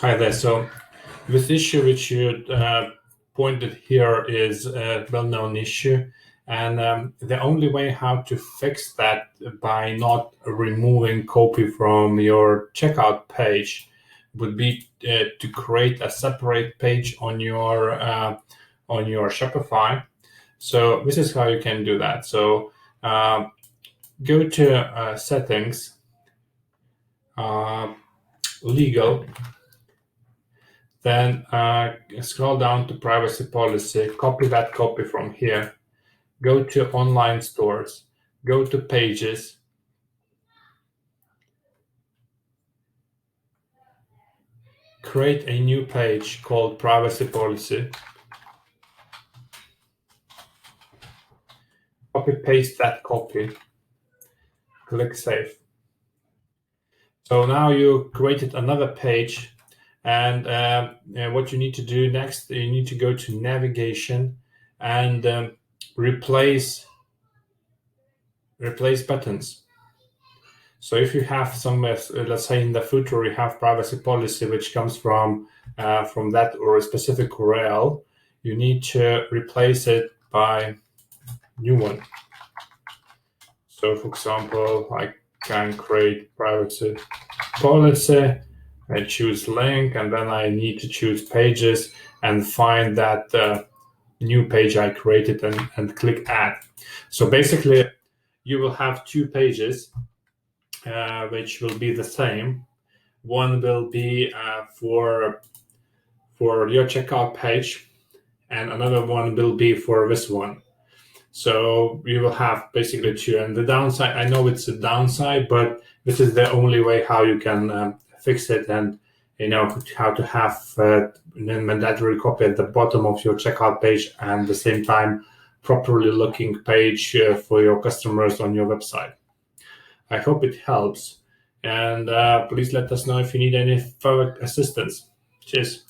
Hi there. So this issue which you pointed here is a well-known issue, and the only way how to fix that by not removing copy from your checkout page would be to create a separate page on your Shopify. So this is how you can do that. So go to settings, legal. Then scroll down to privacy policy, copy that copy from here, go to online stores, go to pages, create a new page called privacy policy, copy paste that copy, click save. So now you created another page, and what you need to do next, you need to go to navigation and replace buttons. So if you have some, let's say in the footer, you have privacy policy, which comes from that or a specific URL, you need to replace it by new one. So for example, I can create privacy policy, I choose link, and then I need to choose pages and find that new page I created and click add. So basically, you will have two pages which will be the same. One will be for your checkout page, and another one will be for this one. So you will have basically two. And the downside, I know it's a downside, but this is the only way how you can fix it, and how to have mandatory copy at the bottom of your checkout page, and at the same time properly looking page for your customers on your website. I hope it helps, and please let us know if you need any further assistance. Cheers.